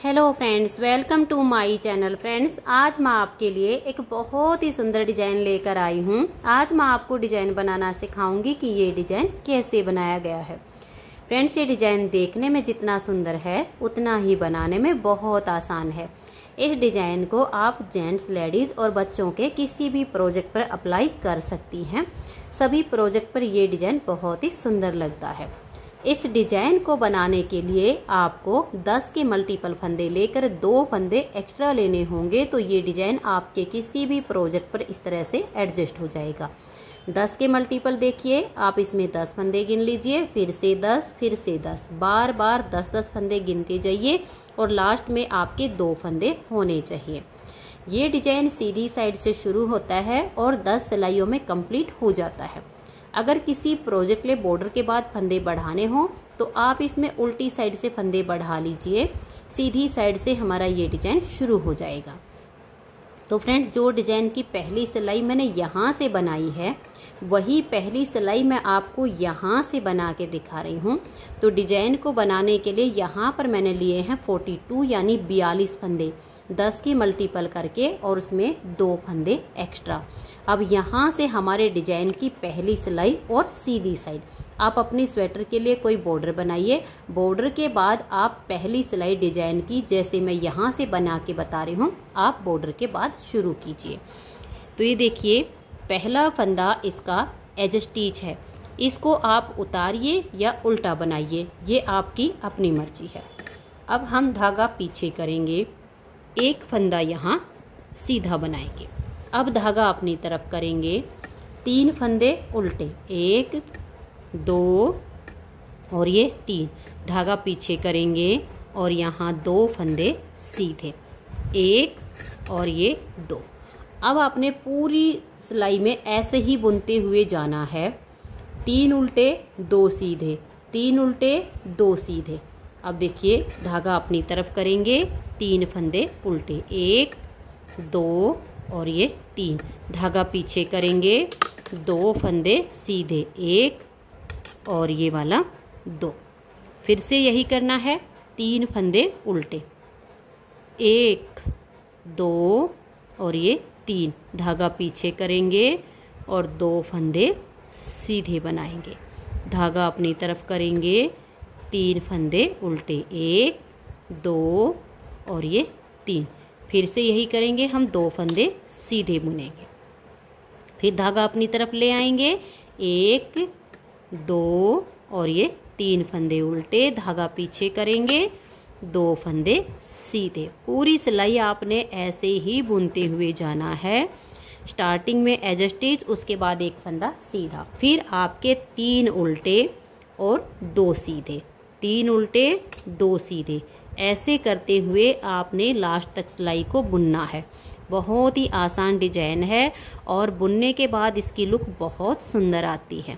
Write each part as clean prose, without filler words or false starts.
Hello friends, welcome to my channel. Friends, आज मैं आपके लिए एक बहुत ही सुंदर डिजाइन लेकर आई हूँ। आज मैं आपको डिजाइन बनाना सिखाऊंगी कि ये डिजाइन कैसे बनाया गया है। फ्रेंड्स, ये डिजाइन देखने में जितना सुंदर है उतना ही बनाने में बहुत आसान है। इस डिजाइन को आप जेंट्स, लेडीज और बच्चों के किसी भी प्रोजेक्ट पर अप्लाई कर सकती हैं। सभी प्रोजेक्ट पर ये डिजाइन बहुत ही सुंदर लगता है। इस डिजाइन को बनाने के लिए आपको 10 के मल्टीपल फंदे लेकर 2 फंदे एक्स्ट्रा लेने होंगे, तो ये डिजाइन आपके किसी भी प्रोजेक्ट पर इस तरह से एडजस्ट हो जाएगा। 10 के मल्टीपल देखिए, आप इसमें 10 फंदे गिन लीजिए, फिर से 10, फिर से 10, बार बार 10-10 फंदे गिनते जाइए और लास्ट में आपके 2 फंदे होने चाहिए। ये डिजाइन सीधी साइड से शुरू होता है और 10 सिलाइयों में कंप्लीट हो जाता है। अगर किसी प्रोजेक्ट के लिए बॉर्डर के बाद फंदे बढ़ाने हो तो आप इसमें उल्टी साइड से फंदे बढ़ा लीजिए, सीधी साइड से हमारा ये डिजाइन शुरू हो जाएगा। तो फ्रेंड्स, जो डिजाइन की पहली सिलाई मैंने यहाँ से बनाई है वही पहली सिलाई मैं आपको यहाँ से बना के दिखा रही हूँ। तो डिजाइन को बनाने के लिए यहाँ पर मैंने लिए हैं 42 यानी 42 फंदे, 10 की मल्टीपल करके और उसमें 2 फंदे एक्स्ट्रा। अब यहाँ से हमारे डिजाइन की पहली सिलाई और सीधी साइड, आप अपनी स्वेटर के लिए कोई बॉर्डर बनाइए। बॉर्डर के बाद आप पहली सिलाई डिजाइन की जैसे मैं यहाँ से बना के बता रही हूँ, आप बॉर्डर के बाद शुरू कीजिए। तो ये देखिए, पहला फंदा इसका एज स्टिच है, इसको आप उतारिए या उल्टा बनाइए, ये आपकी अपनी मर्जी है। अब हम धागा पीछे करेंगे, एक फंदा यहाँ सीधा बनाएंगे। अब धागा अपनी तरफ करेंगे, 3 फंदे उल्टे, 1 2 और ये 3, धागा पीछे करेंगे और यहाँ 2 फंदे सीधे, 1 और ये 2। अब आपने पूरी सिलाई में ऐसे ही बुनते हुए जाना है, 3 उल्टे 2 सीधे, 3 उल्टे 2 सीधे। अब देखिए, धागा अपनी तरफ करेंगे, 3 फंदे उल्टे, 1 2 और ये 3, धागा पीछे करेंगे, 2 फंदे सीधे, 1 और ये वाला 2। फिर से यही करना है, 3 फंदे उल्टे, 1 2 और ये 3, धागा पीछे करेंगे और 2 फंदे सीधे बनाएंगे, धागा अपनी तरफ करेंगे, 3 फंदे उल्टे, 1 2 और ये 3। फिर से यही करेंगे, हम 2 फंदे सीधे बुनेंगे, फिर धागा अपनी तरफ ले आएंगे, 1 2 और ये 3 फंदे उल्टे, धागा पीछे करेंगे, 2 फंदे सीधे। पूरी सिलाई आपने ऐसे ही बुनते हुए जाना है। स्टार्टिंग में एज स्टिच, उसके बाद 1 फंदा सीधा, फिर आपके 3 उल्टे और 2 सीधे, 3 उल्टे 2 सीधे, ऐसे करते हुए आपने लास्ट तक सिलाई को बुनना है। बहुत ही आसान डिजाइन है और बुनने के बाद इसकी लुक बहुत सुंदर आती है।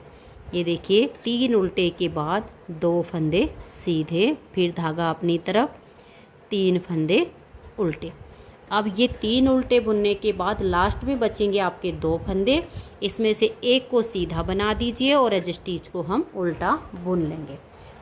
ये देखिए, 3 उल्टे के बाद 2 फंदे सीधे, फिर धागा अपनी तरफ, 3 फंदे उल्टे। अब ये 3 उल्टे बुनने के बाद लास्ट में बचेंगे आपके 2 फंदे, इसमें से एक को सीधा बना दीजिए और एज स्टिच को हम उल्टा बुन लेंगे।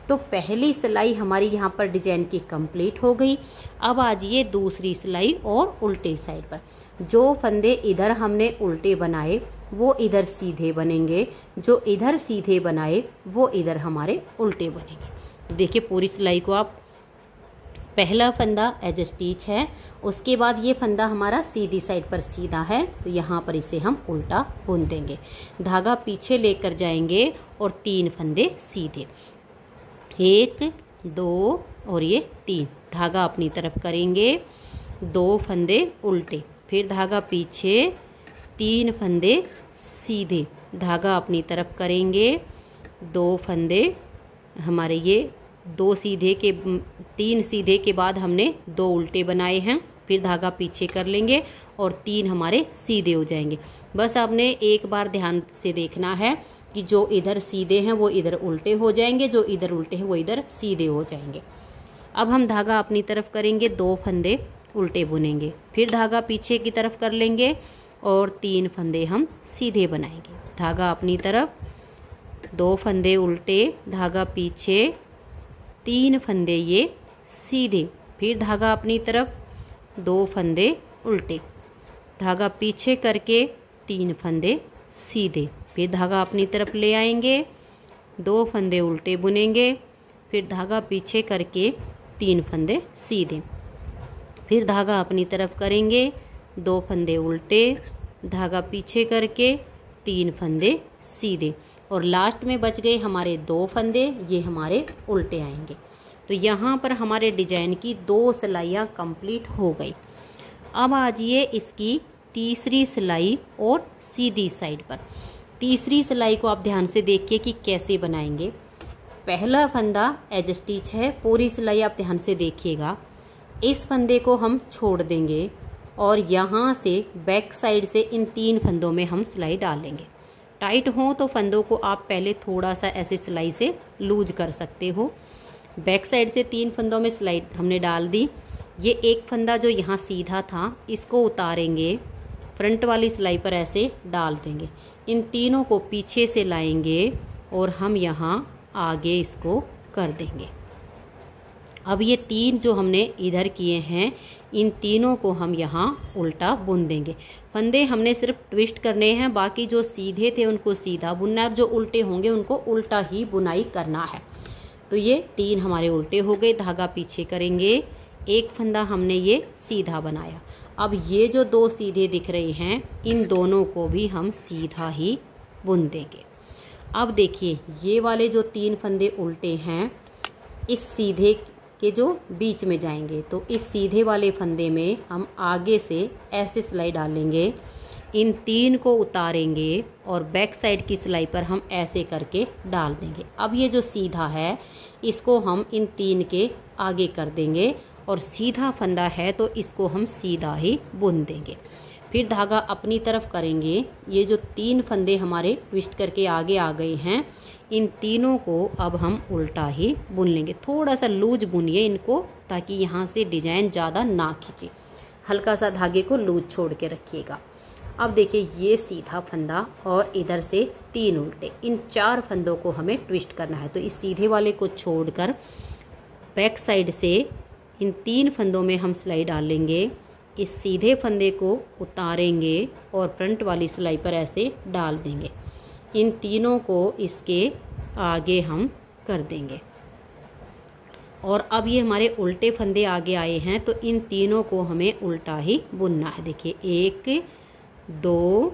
तो पहली सिलाई हमारी यहाँ पर डिजाइन की कंप्लीट हो गई। अब आ जाइए दूसरी सिलाई और उल्टे साइड पर। जो फंदे इधर हमने उल्टे बनाए वो इधर सीधे बनेंगे, जो इधर सीधे बनाए वो इधर हमारे उल्टे बनेंगे। देखिए, पूरी सिलाई को आप, पहला फंदा एज स्टिच है, उसके बाद ये फंदा हमारा सीधी साइड पर सीधा है, तो यहाँ पर इसे हम उल्टा बुन देंगे, धागा पीछे लेकर जाएंगे और 3 फंदे सीधे, 1 2 और ये 3, धागा अपनी तरफ करेंगे, 2 फंदे उल्टे, फिर धागा पीछे, 3 फंदे सीधे, धागा अपनी तरफ करेंगे, 2 फंदे हमारे ये 2 सीधे के, 3 सीधे के बाद हमने 2 उल्टे बनाए हैं, फिर धागा पीछे कर लेंगे और 3 हमारे सीधे हो जाएंगे। बस आपने एक बार ध्यान से देखना है कि जो इधर सीधे हैं वो इधर उल्टे हो जाएंगे, जो इधर उल्टे हैं वो इधर सीधे हो जाएंगे। अब हम धागा अपनी तरफ करेंगे, 2 फंदे उल्टे बुनेंगे, फिर धागा पीछे की तरफ कर लेंगे और 3 फंदे हम सीधे बनाएंगे, धागा अपनी तरफ, 2 फंदे उल्टे, धागा पीछे, 3 फंदे ये सीधे, फिर धागा अपनी तरफ, 2 फंदे उल्टे, धागा पीछे करके 3 फंदे सीधे, फिर धागा अपनी तरफ ले आएंगे, 2 फंदे उल्टे बुनेंगे, फिर धागा पीछे करके 3 फंदे सीधे, फिर धागा अपनी तरफ करेंगे, 2 फंदे उल्टे, धागा पीछे करके 3 फंदे सीधे, और लास्ट में बच गए हमारे 2 फंदे, ये हमारे उल्टे आएंगे। तो यहाँ पर हमारे डिजाइन की 2 सिलाइयाँ कंप्लीट हो गई। अब आ जाइए इसकी तीसरी सिलाई और सीधी साइड पर। तीसरी सिलाई को आप ध्यान से देखिए कि कैसे बनाएंगे। पहला फंदा एज स्टिच है, पूरी सिलाई आप ध्यान से देखिएगा। इस फंदे को हम छोड़ देंगे और यहाँ से बैक साइड से इन 3 फंदों में हम सिलाई डालेंगे। टाइट हो तो फंदों को आप पहले थोड़ा सा ऐसे सिलाई से लूज कर सकते हो। बैक साइड से 3 फंदों में सिलाई हमने डाल दी। ये एक फंदा जो यहाँ सीधा था इसको उतारेंगे, फ्रंट वाली सिलाई पर ऐसे डाल देंगे, इन तीनों को पीछे से लाएंगे और हम यहाँ आगे इसको कर देंगे। अब ये 3 जो हमने इधर किए हैं, इन तीनों को हम यहाँ उल्टा बुन देंगे। फंदे हमने सिर्फ ट्विस्ट करने हैं, बाकी जो सीधे थे उनको सीधा बुनना है और जो उल्टे होंगे उनको उल्टा ही बुनाई करना है। तो ये 3 हमारे उल्टे हो गए, धागा पीछे करेंगे, एक फंदा हमने ये सीधा बनाया। अब ये जो 2 सीधे दिख रहे हैं, इन दोनों को भी हम सीधा ही बुन देंगे। अब देखिए ये वाले जो 3 फंदे उल्टे हैं, इस सीधे के जो बीच में जाएंगे, तो इस सीधे वाले फंदे में हम आगे से ऐसे सिलाई डालेंगे, इन 3 को उतारेंगे और बैक साइड की सिलाई पर हम ऐसे करके डाल देंगे। अब ये जो सीधा है इसको हम इन 3 के आगे कर देंगे और सीधा फंदा है तो इसको हम सीधा ही बुन देंगे। फिर धागा अपनी तरफ करेंगे, ये जो 3 फंदे हमारे ट्विस्ट करके आगे आ गए हैं, इन तीनों को अब हम उल्टा ही बुन लेंगे। थोड़ा सा लूज बुनिए इनको ताकि यहाँ से डिजाइन ज़्यादा ना खींचे, हल्का सा धागे को लूज छोड़ के रखिएगा। अब देखिए ये सीधा फंदा और इधर से 3 उल्टे, इन 4 फंदों को हमें ट्विस्ट करना है। तो इस सीधे वाले को छोड़कर बैक साइड से इन 3 फंदों में हम सिलाई डालेंगे, इस सीधे फंदे को उतारेंगे और फ्रंट वाली सिलाई पर ऐसे डाल देंगे, इन तीनों को इसके आगे हम कर देंगे। और अब ये हमारे उल्टे फंदे आगे आए हैं, तो इन तीनों को हमें उल्टा ही बुनना है। देखिए 1 2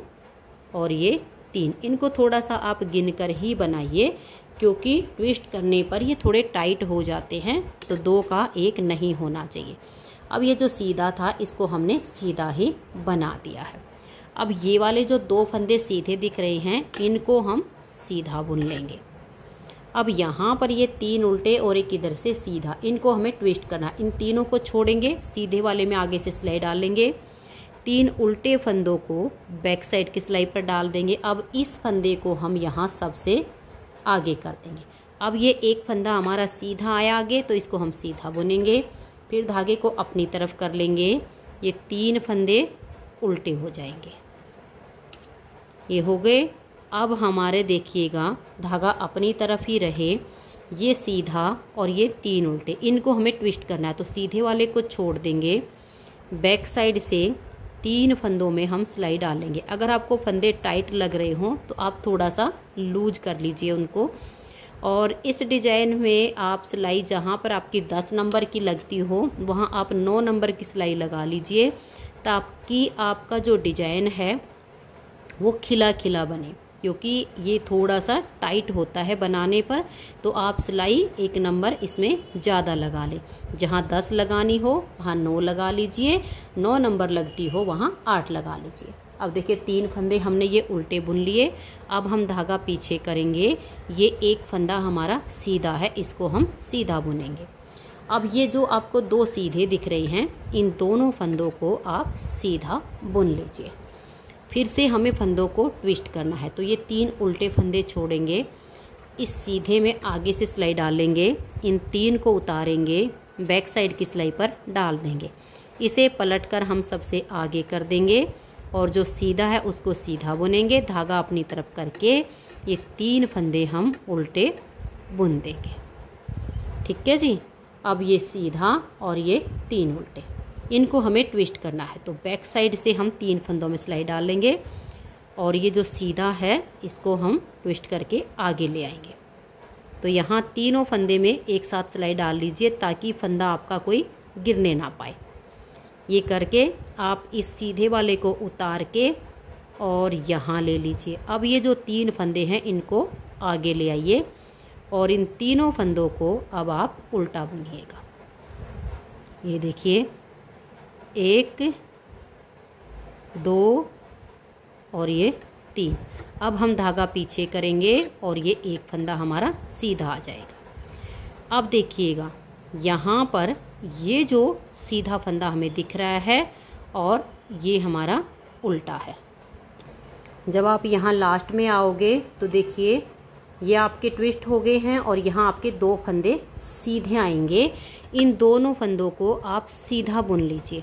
और ये 3, इनको थोड़ा सा आप गिन कर ही बनाइए क्योंकि ट्विस्ट करने पर ये थोड़े टाइट हो जाते हैं, तो 2 का 1 नहीं होना चाहिए। अब ये जो सीधा था इसको हमने सीधा ही बना दिया है। अब ये वाले जो 2 फंदे सीधे दिख रहे हैं, इनको हम सीधा बुन लेंगे। अब यहाँ पर ये 3 उल्टे और एक इधर से सीधा, इनको हमें ट्विस्ट करना। इन तीनों को छोड़ेंगे, सीधे वाले में आगे से सिलाई डाल लेंगे, 3 उल्टे फंदों को बैक साइड की सिलाई पर डाल देंगे। अब इस फंदे को हम यहाँ सबसे आगे कर देंगे। अब ये एक फंदा हमारा सीधा आया आगे, तो इसको हम सीधा बुनेंगे। फिर धागे को अपनी तरफ कर लेंगे, ये 3 फंदे उल्टे हो जाएंगे, ये हो गए। अब हमारे देखिएगा धागा अपनी तरफ ही रहे, ये सीधा और ये 3 उल्टे, इनको हमें ट्विस्ट करना है। तो सीधे वाले को छोड़ देंगे, बैक साइड से 3 फंदों में हम सिलाई डालेंगे। अगर आपको फंदे टाइट लग रहे हों तो आप थोड़ा सा लूज कर लीजिए उनको। और इस डिजाइन में आप सिलाई जहाँ पर आपकी 10 नंबर की लगती हो वहाँ आप 9 नंबर की सिलाई लगा लीजिए, ताकि आपका जो डिजाइन है वो खिला खिला बने। क्योंकि ये थोड़ा सा टाइट होता है बनाने पर, तो आप सिलाई 1 नंबर इसमें ज़्यादा लगा लें। जहाँ 10 लगानी हो वहाँ 9 लगा लीजिए, 9 नंबर लगती हो वहाँ 8 लगा लीजिए। अब देखिए 3 फंदे हमने ये उल्टे बुन लिए। अब हम धागा पीछे करेंगे, ये एक फंदा हमारा सीधा है, इसको हम सीधा बुनेंगे। अब ये जो आपको 2 सीधे दिख रहे हैं, इन दोनों फंदों को आप सीधा बुन लीजिए। फिर से हमें फंदों को ट्विस्ट करना है, तो ये 3 उल्टे फंदे छोड़ेंगे, इस सीधे में आगे से सिलाई डालेंगे, इन 3 को उतारेंगे, बैक साइड की सिलाई पर डाल देंगे, इसे पलटकर हम सबसे आगे कर देंगे और जो सीधा है उसको सीधा बुनेंगे। धागा अपनी तरफ करके ये 3 फंदे हम उल्टे बुन देंगे। ठीक है जी। अब ये सीधा और ये 3 उल्टे, इनको हमें ट्विस्ट करना है। तो बैक साइड से हम 3 फंदों में सिलाई डाल लेंगे और ये जो सीधा है इसको हम ट्विस्ट करके आगे ले आएंगे। तो यहाँ तीनों फंदे में एक साथ सिलाई डाल लीजिए ताकि फंदा आपका कोई गिरने ना पाए। ये करके आप इस सीधे वाले को उतार के और यहाँ ले लीजिए। अब ये जो 3 फंदे हैं इनको आगे ले आइए और इन तीनों फंदों को अब आप उल्टा बुनिएगा। ये देखिए 1 2 और ये 3। अब हम धागा पीछे करेंगे और ये एक फंदा हमारा सीधा आ जाएगा। अब देखिएगा यहाँ पर ये जो सीधा फंदा हमें दिख रहा है और ये हमारा उल्टा है। जब आप यहाँ लास्ट में आओगे तो देखिए ये आपके ट्विस्ट हो गए हैं और यहाँ आपके 2 फंदे सीधे आएंगे। इन दोनों फंदों को आप सीधा बुन लीजिए।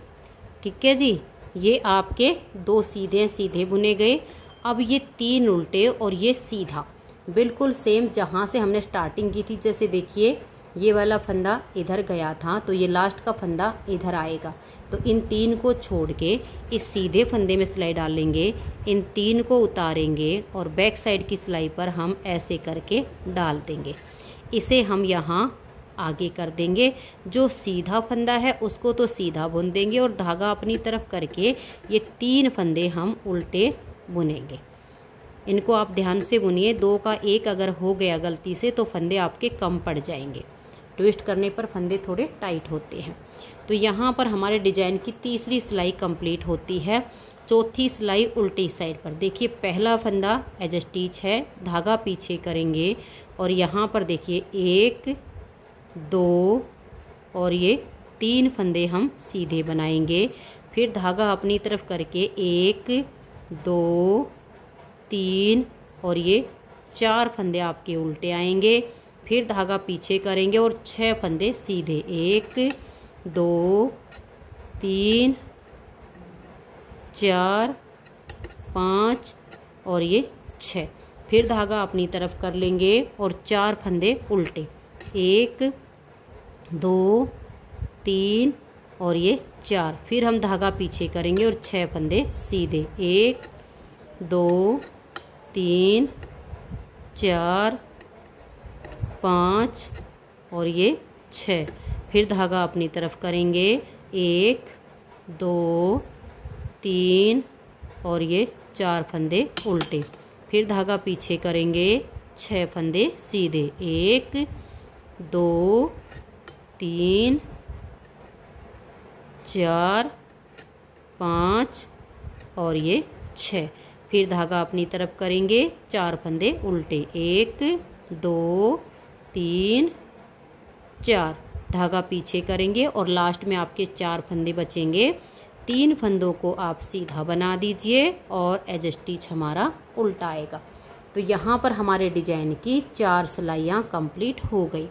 ठीक है जी, ये आपके 2 सीधे बुने गए। अब ये 3 उल्टे और ये सीधा बिल्कुल सेम जहाँ से हमने स्टार्टिंग की थी। जैसे देखिए ये वाला फंदा इधर गया था तो ये लास्ट का फंदा इधर आएगा। तो इन 3 को छोड़ के इस सीधे फंदे में सिलाई डालेंगे, इन 3 को उतारेंगे और बैक साइड की सिलाई पर हम ऐसे करके डाल देंगे। इसे हम यहाँ आगे कर देंगे। जो सीधा फंदा है उसको तो सीधा बुन देंगे और धागा अपनी तरफ करके ये 3 फंदे हम उल्टे बुनेंगे। इनको आप ध्यान से बुनिए। 2 का 1 अगर हो गया गलती से तो फंदे आपके कम पड़ जाएंगे। ट्विस्ट करने पर फंदे थोड़े टाइट होते हैं। तो यहाँ पर हमारे डिजाइन की तीसरी सिलाई कंप्लीट होती है। चौथी सिलाई उल्टी साइड पर देखिए पहला फंदा एज स्टिच है, धागा पीछे करेंगे और यहाँ पर देखिए 1 2 और ये 3 फंदे हम सीधे बनाएंगे। फिर धागा अपनी तरफ करके 1 2 3 और ये 4 फंदे आपके उल्टे आएंगे। फिर धागा पीछे करेंगे और 6 फंदे सीधे 1 2 3 4 5 और ये 6। फिर धागा अपनी तरफ कर लेंगे और 4 फंदे उल्टे 1 2 3 और ये 4। फिर हम धागा पीछे करेंगे और 6 फंदे सीधे 1 2 3 4 5 और ये 6। फिर धागा अपनी तरफ करेंगे 1 2 3 और ये 4 फंदे उल्टे। फिर धागा पीछे करेंगे 6 फंदे सीधे 1 2 3 4 5 और ये 6। फिर धागा अपनी तरफ करेंगे 4 फंदे उल्टे 1 2 3 4। धागा पीछे करेंगे और लास्ट में आपके 4 फंदे बचेंगे। 3 फंदों को आप सीधा बना दीजिए और एज स्टिच हमारा उल्टा आएगा। तो यहाँ पर हमारे डिजाइन की 4 सिलाइयाँ कंप्लीट हो गई।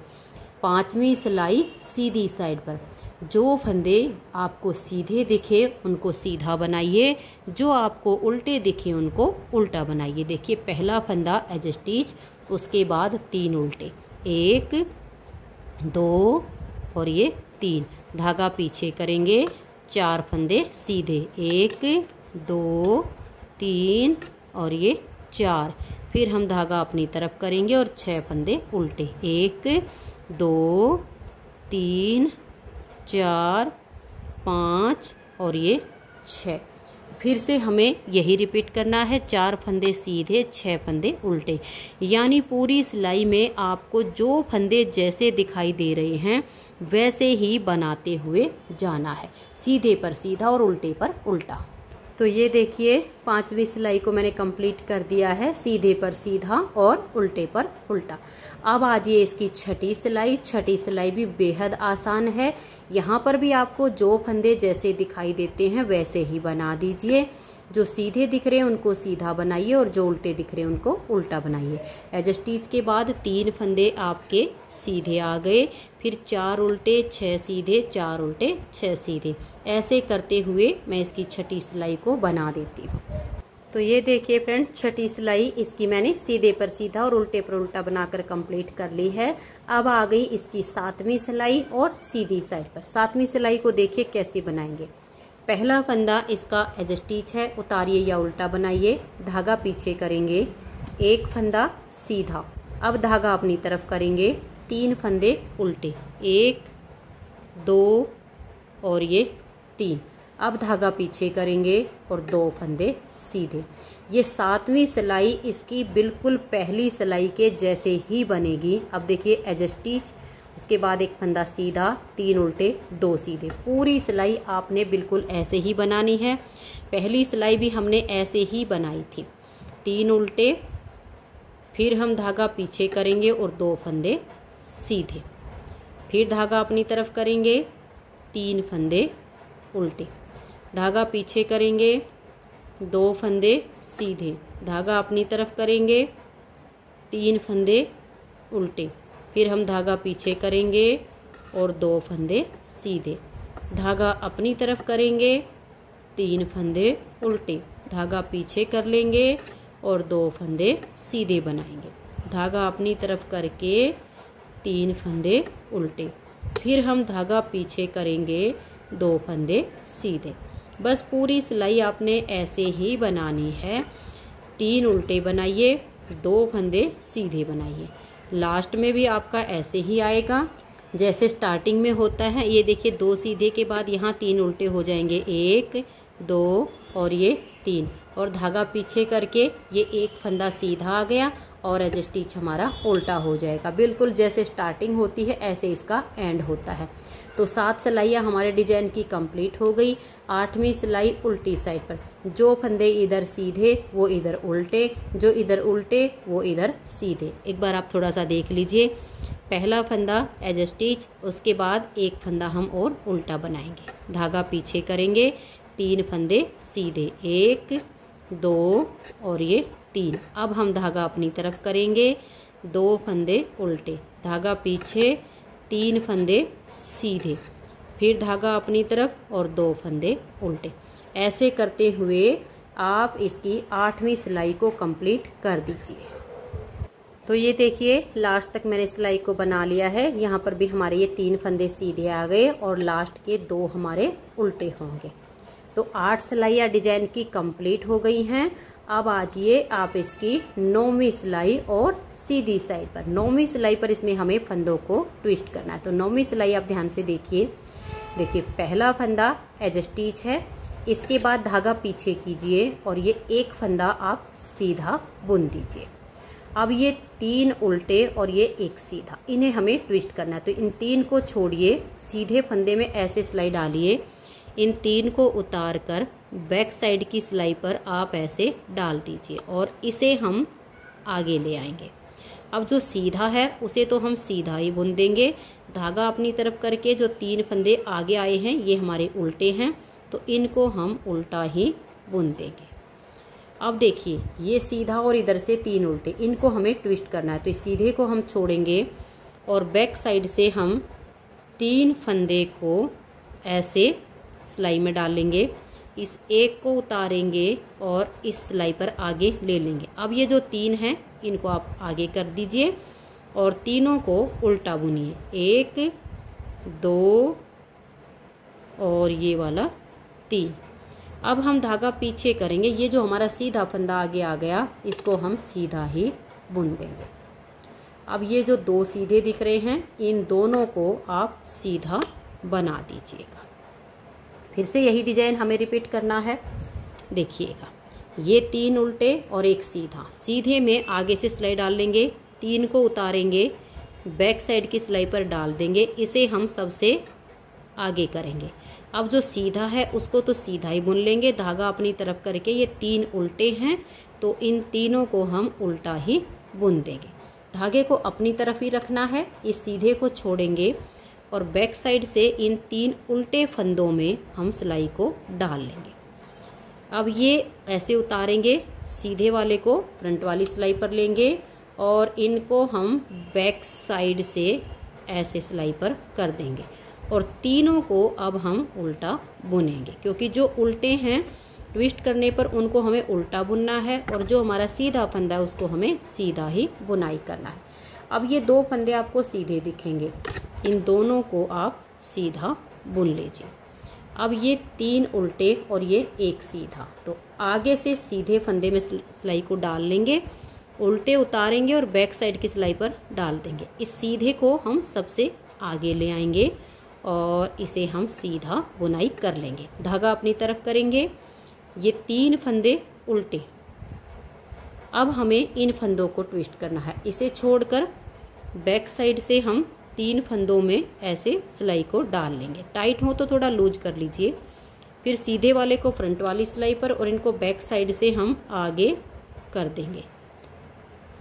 5वीं सिलाई सीधी साइड पर जो फंदे आपको सीधे दिखे उनको सीधा बनाइए, जो आपको उल्टे दिखे उनको उल्टा बनाइए। देखिए पहला फंदा एज स्टिच, उसके बाद 3 उल्टे 1 2 और ये 3। धागा पीछे करेंगे 4 फंदे सीधे 1 2 3 और ये 4। फिर हम धागा अपनी तरफ करेंगे और 6 फंदे उल्टे 1 2 3 4 5 और ये 6। फिर से हमें यही रिपीट करना है। 4 फंदे सीधे 6 फंदे उल्टे, यानी पूरी सिलाई में आपको जो फंदे जैसे दिखाई दे रहे हैं वैसे ही बनाते हुए जाना है। सीधे पर सीधा और उल्टे पर उल्टा। तो ये देखिए 5वीं सिलाई को मैंने कंप्लीट कर दिया है, सीधे पर सीधा और उल्टे पर उल्टा। अब आजिए इसकी 6ठी सिलाई। 6ठी सिलाई भी बेहद आसान है। यहाँ पर भी आपको जो फंदे जैसे दिखाई देते हैं वैसे ही बना दीजिए। जो सीधे दिख रहे हैं उनको सीधा बनाइए और जो उल्टे दिख रहे हैं उनको उल्टा बनाइए। एज स्टिच के बाद 3 फंदे आपके सीधे आ गए, फिर 4 उल्टे 6 सीधे 4 उल्टे 6 सीधे। ऐसे करते हुए मैं इसकी 6ठी सिलाई को बना देती हूँ। तो ये देखिए फ्रेंड्स, छठी सिलाई इसकी मैंने सीधे पर सीधा और उल्टे पर उल्टा बनाकर कंप्लीट कर ली है। अब आ गई इसकी 7वीं सिलाई और सीधी साइड पर। 7वीं सिलाई को देखिए कैसे बनाएंगे। पहला फंदा इसका एज स्टिच है, उतारिए या उल्टा बनाइए, धागा पीछे करेंगे, एक फंदा सीधा। अब धागा अपनी तरफ करेंगे, 3 फंदे उल्टे, 1 2 और ये 3। अब धागा पीछे करेंगे और 2 फंदे सीधे। ये 7वीं सिलाई इसकी बिल्कुल पहली सिलाई के जैसे ही बनेगी। अब देखिए एज स्टिच, उसके बाद एक फंदा सीधा, 3 उल्टे 2 सीधे। पूरी सिलाई आपने बिल्कुल ऐसे ही बनानी है। पहली सिलाई भी हमने ऐसे ही बनाई थी, 3 उल्टे, फिर हम धागा पीछे करेंगे और 2 फंदे सीधे, फिर धागा अपनी तरफ करेंगे, 3 फंदे उल्टे, धागा पीछे करेंगे, 2 फंदे सीधे, धागा अपनी तरफ करेंगे, 3 फंदे उल्टे, फिर हम धागा पीछे करेंगे और 2 फंदे सीधे, धागा अपनी तरफ करेंगे, 3 फंदे उल्टे, धागा पीछे कर लेंगे और 2 फंदे सीधे बनाएंगे, धागा अपनी तरफ करके 3 फंदे उल्टे, फिर हम धागा पीछे करेंगे, 2 फंदे सीधे। बस पूरी सिलाई आपने ऐसे ही बनानी है। 3 उल्टे बनाइए, 2 फंदे सीधे बनाइए। लास्ट में भी आपका ऐसे ही आएगा जैसे स्टार्टिंग में होता है। ये देखिए 2 सीधे के बाद यहाँ 3 उल्टे हो जाएंगे, 1 2 और ये 3, और धागा पीछे करके ये एक फंदा सीधा आ गया और एज स्टिच हमारा उल्टा हो जाएगा। बिल्कुल जैसे स्टार्टिंग होती है ऐसे इसका एंड होता है। तो 7 सिलाइयाँ हमारे डिजाइन की कंप्लीट हो गई। 8वीं सिलाई उल्टी साइड पर, जो फंदे इधर सीधे वो इधर उल्टे, जो इधर उल्टे वो इधर सीधे। एक बार आप थोड़ा सा देख लीजिए। पहला फंदा एज स्टिच, उसके बाद एक फंदा हम और उल्टा बनाएंगे, धागा पीछे करेंगे, 3 फंदे सीधे, 1 2 और ये 3। अब हम धागा अपनी तरफ करेंगे, 2 फंदे उल्टे, धागा पीछे, 3 फंदे सीधे, फिर धागा अपनी तरफ और 2 फंदे उल्टे। ऐसे करते हुए आप इसकी 8वीं सिलाई को कंप्लीट कर दीजिए। तो ये देखिए लास्ट तक मैंने सिलाई को बना लिया है। यहाँ पर भी हमारे ये 3 फंदे सीधे आ गए और लास्ट के 2 हमारे उल्टे होंगे। तो 8 सिलाइयाँ डिजाइन की कंप्लीट हो गई हैं। अब आजिए आप इसकी 9वीं सिलाई और सीधी साइड पर। 9वीं सिलाई पर इसमें हमें फंदों को ट्विस्ट करना है। तो 9वीं सिलाई आप ध्यान से देखिए। देखिए पहला फंदा एज स्टिच है, इसके बाद धागा पीछे कीजिए और ये एक फंदा आप सीधा बुन दीजिए। अब ये 3 उल्टे और ये एक सीधा, इन्हें हमें ट्विस्ट करना है। तो इन 3 को छोड़िए, सीधे फंदे में ऐसे सिलाई डालिए, इन 3 को उतार कर बैक साइड की सिलाई पर आप ऐसे डाल दीजिए और इसे हम आगे ले आएंगे। अब जो सीधा है उसे तो हम सीधा ही बुन देंगे, धागा अपनी तरफ करके जो 3 फंदे आगे आए हैं ये हमारे उल्टे हैं, तो इनको हम उल्टा ही बुन देंगे। अब देखिए ये सीधा और इधर से 3 उल्टे, इनको हमें ट्विस्ट करना है। तो इस सीधे को हम छोड़ेंगे और बैक साइड से हम 3 फंदे को ऐसे सिलाई में डालेंगे, इस एक को उतारेंगे और इस सिलाई पर आगे ले लेंगे। अब ये जो 3 हैं इनको आप आगे कर दीजिए और तीनों को उल्टा बुनिए, 1 2 और ये वाला 3। अब हम धागा पीछे करेंगे, ये जो हमारा सीधा फंदा आगे आ गया इसको हम सीधा ही बुन देंगे। अब ये जो 2 सीधे दिख रहे हैं इन दोनों को आप सीधा बना दीजिएगा। फिर से यही डिजाइन हमें रिपीट करना है। देखिएगा ये 3 उल्टे और एक सीधा, सीधे में आगे से सिलाई डाल लेंगे, 3 को उतारेंगे, बैक साइड की सिलाई पर डाल देंगे, इसे हम सबसे आगे करेंगे। अब जो सीधा है उसको तो सीधा ही बुन लेंगे, धागा अपनी तरफ करके, ये 3 उल्टे हैं तो इन तीनों को हम उल्टा ही बुन देंगे। धागे को अपनी तरफ ही रखना है, इस सीधे को छोड़ेंगे और बैक साइड से इन 3 उल्टे फंदों में हम सिलाई को डाल लेंगे। अब ये ऐसे उतारेंगे, सीधे वाले को फ्रंट वाली सिलाई पर लेंगे और इनको हम बैक साइड से ऐसे सिलाई पर कर देंगे और तीनों को अब हम उल्टा बुनेंगे, क्योंकि जो उल्टे हैं ट्विस्ट करने पर उनको हमें उल्टा बुनना है और जो हमारा सीधा फंदा है उसको हमें सीधा ही बुनाई करना है। अब ये 2 फंदे आपको सीधे दिखेंगे, इन दोनों को आप सीधा बुन लीजिए। अब ये 3 उल्टे और ये 1 सीधा, तो आगे से सीधे फंदे में सिलाई को डाल लेंगे, उल्टे उतारेंगे और बैक साइड की सिलाई पर डाल देंगे। इस सीधे को हम सबसे आगे ले आएंगे और इसे हम सीधा बुनाई कर लेंगे। धागा अपनी तरफ करेंगे, ये 3 फंदे उल्टे। अब हमें इन फंदों को ट्विस्ट करना है, इसे छोड़कर बैक साइड से हम 3 फंदों में ऐसे सिलाई को डाल लेंगे। टाइट हो तो थोड़ा लूज कर लीजिए। फिर सीधे वाले को फ्रंट वाली सिलाई पर और इनको बैक साइड से हम आगे कर देंगे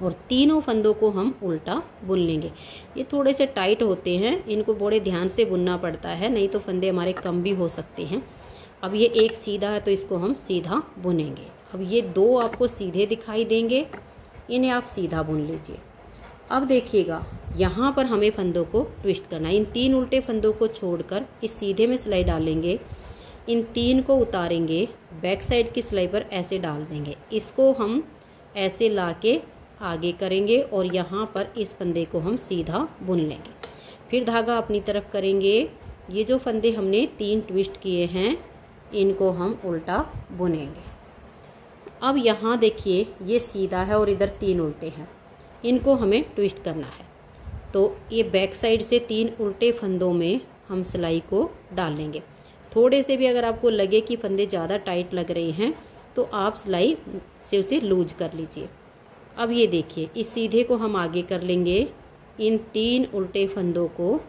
और तीनों फंदों को हम उल्टा बुन लेंगे। ये थोड़े से टाइट होते हैं, इनको बड़े ध्यान से बुनना पड़ता है, नहीं तो फंदे हमारे कम भी हो सकते हैं। अब ये 1 सीधा है तो इसको हम सीधा बुनेंगे। अब ये 2 आपको सीधे दिखाई देंगे, इन्हें आप सीधा बुन लीजिए। अब देखिएगा यहाँ पर हमें फंदों को ट्विस्ट करना है। इन 3 उल्टे फंदों को छोड़कर इस सीधे में सिलाई डालेंगे, इन 3 को उतारेंगे, बैक साइड की सिलाई पर ऐसे डाल देंगे। इसको हम ऐसे लाके आगे करेंगे और यहाँ पर इस फंदे को हम सीधा बुन लेंगे। फिर धागा अपनी तरफ करेंगे। ये जो फंदे हमने 3 ट्विस्ट किए हैं इनको हम उल्टा बुनेंगे। अब यहाँ देखिए ये सीधा है और इधर 3 उल्टे हैं, इनको हमें ट्विस्ट करना है। तो ये बैक साइड से 3 उल्टे फंदों में हम सिलाई को डाल लेंगे। थोड़े से भी अगर आपको लगे कि फंदे ज़्यादा टाइट लग रहे हैं तो आप सिलाई से उसे लूज कर लीजिए। अब ये देखिए इस सीधे को हम आगे कर लेंगे, इन 3 उल्टे फंदों को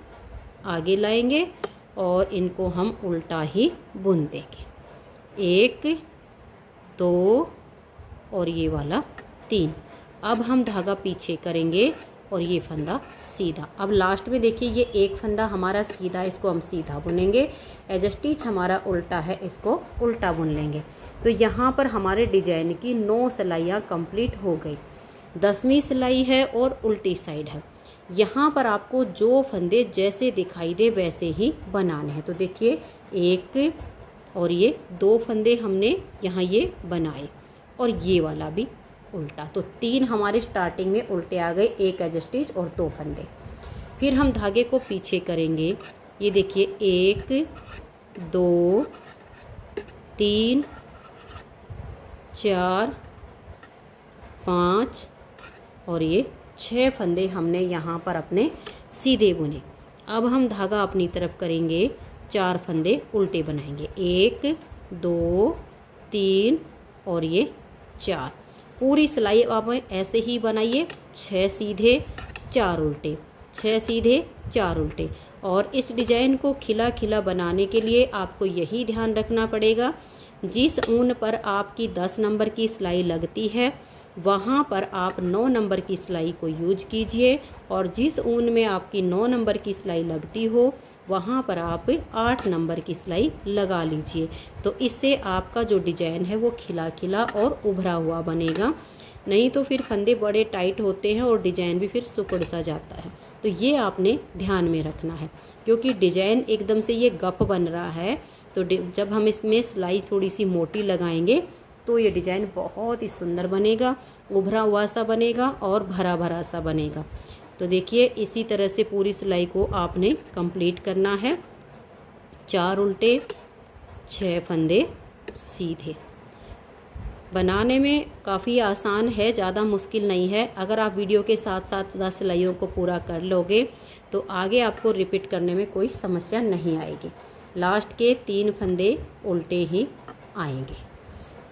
आगे लाएंगे और इनको हम उल्टा ही बुन देंगे। 1 2 और ये वाला 3। अब हम धागा पीछे करेंगे और ये फंदा सीधा। अब लास्ट में देखिए ये 1 फंदा हमारा सीधा, इसको हम सीधा बुनेंगे। एज स्टिच हमारा उल्टा है, इसको उल्टा बुन लेंगे। तो यहाँ पर हमारे डिजाइन की 9 सिलाइयाँ कंप्लीट हो गई। 10वीं सिलाई है और उल्टी साइड है। यहाँ पर आपको जो फंदे जैसे दिखाई दे वैसे ही बनाने हैं। तो देखिए 1 और ये 2 फंदे हमने यहाँ ये बनाए और ये वाला भी उल्टा, तो 3 हमारे स्टार्टिंग में उल्टे आ गए, 1 एज स्टिच और 2 फंदे। फिर हम धागे को पीछे करेंगे। ये देखिए 1 2 3 4 5 और ये 6 फंदे हमने यहाँ पर अपने सीधे बुने। अब हम धागा अपनी तरफ करेंगे, 4 फंदे उल्टे बनाएंगे। 1 2 3 और ये 4। पूरी सिलाई आप ऐसे ही बनाइए, 6 सीधे 4 उल्टे, 6 सीधे 4 उल्टे। और इस डिजाइन को खिला खिला बनाने के लिए आपको यही ध्यान रखना पड़ेगा, जिस ऊन पर आपकी 10 नंबर की सिलाई लगती है वहाँ पर आप 9 नंबर की सिलाई को यूज कीजिए और जिस ऊन में आपकी 9 नंबर की सिलाई लगती हो वहाँ पर आप 8 नंबर की सिलाई लगा लीजिए। तो इससे आपका जो डिजाइन है वो खिला खिला और उभरा हुआ बनेगा, नहीं तो फिर फंदे बड़े टाइट होते हैं और डिजाइन भी फिर सुकड़ सा जाता है। तो ये आपने ध्यान में रखना है, क्योंकि डिजाइन एकदम से ये गप बन रहा है। तो जब हम इसमें सिलाई थोड़ी सी मोटी लगाएंगे तो ये डिजाइन बहुत ही सुंदर बनेगा, उभरा हुआ सा बनेगा और भरा भरा सा बनेगा। तो देखिए इसी तरह से पूरी सिलाई को आपने कंप्लीट करना है। 4 उल्टे 6 फंदे सीधे। बनाने में काफ़ी आसान है, ज़्यादा मुश्किल नहीं है। अगर आप वीडियो के साथ साथ 10 सिलाइयों को पूरा कर लोगे तो आगे आपको रिपीट करने में कोई समस्या नहीं आएगी। लास्ट के 3 फंदे उल्टे ही आएंगे।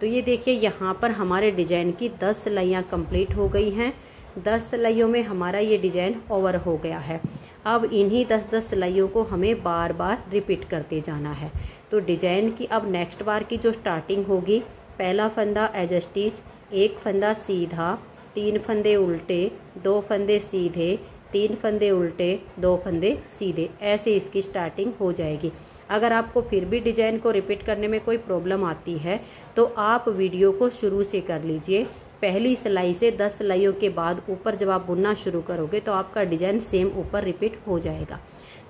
तो ये देखिए यहाँ पर हमारे डिजाइन की 10 सिलाइयाँ कंप्लीट हो गई हैं। 10 सिलाइयों में हमारा ये डिजाइन ओवर हो गया है। अब इन्हीं 10-10 सिलाइयों को हमें बार बार रिपीट करते जाना है। तो डिजाइन की अब नेक्स्ट बार की जो स्टार्टिंग होगी, पहला फंदा एज स्टिच, 1 फंदा सीधा, 3 फंदे उल्टे, 2 फंदे सीधे, 3 फंदे उल्टे, 2 फंदे सीधे, ऐसे इसकी स्टार्टिंग हो जाएगी। अगर आपको फिर भी डिजाइन को रिपीट करने में कोई प्रॉब्लम आती है तो आप वीडियो को शुरू से कर लीजिए। पहली सिलाई से 10 सिलाइयों के बाद ऊपर जब आप बुनना शुरू करोगे तो आपका डिजाइन सेम ऊपर रिपीट हो जाएगा।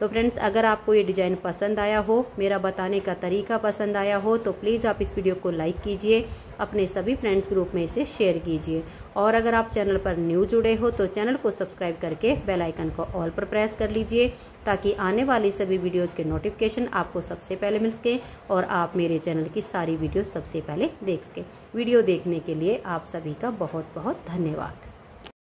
तो फ्रेंड्स, अगर आपको ये डिज़ाइन पसंद आया हो, मेरा बताने का तरीका पसंद आया हो, तो प्लीज़ आप इस वीडियो को लाइक कीजिए, अपने सभी फ्रेंड्स ग्रुप में इसे शेयर कीजिए। और अगर आप चैनल पर न्यू जुड़े हो तो चैनल को सब्सक्राइब करके बेल आइकन को ऑल पर प्रेस कर लीजिए, ताकि आने वाली सभी वीडियोज़ के नोटिफिकेशन आपको सबसे पहले मिल सके और आप मेरे चैनल की सारी वीडियो सबसे पहले देख सकें। वीडियो देखने के लिए आप सभी का बहुत बहुत धन्यवाद।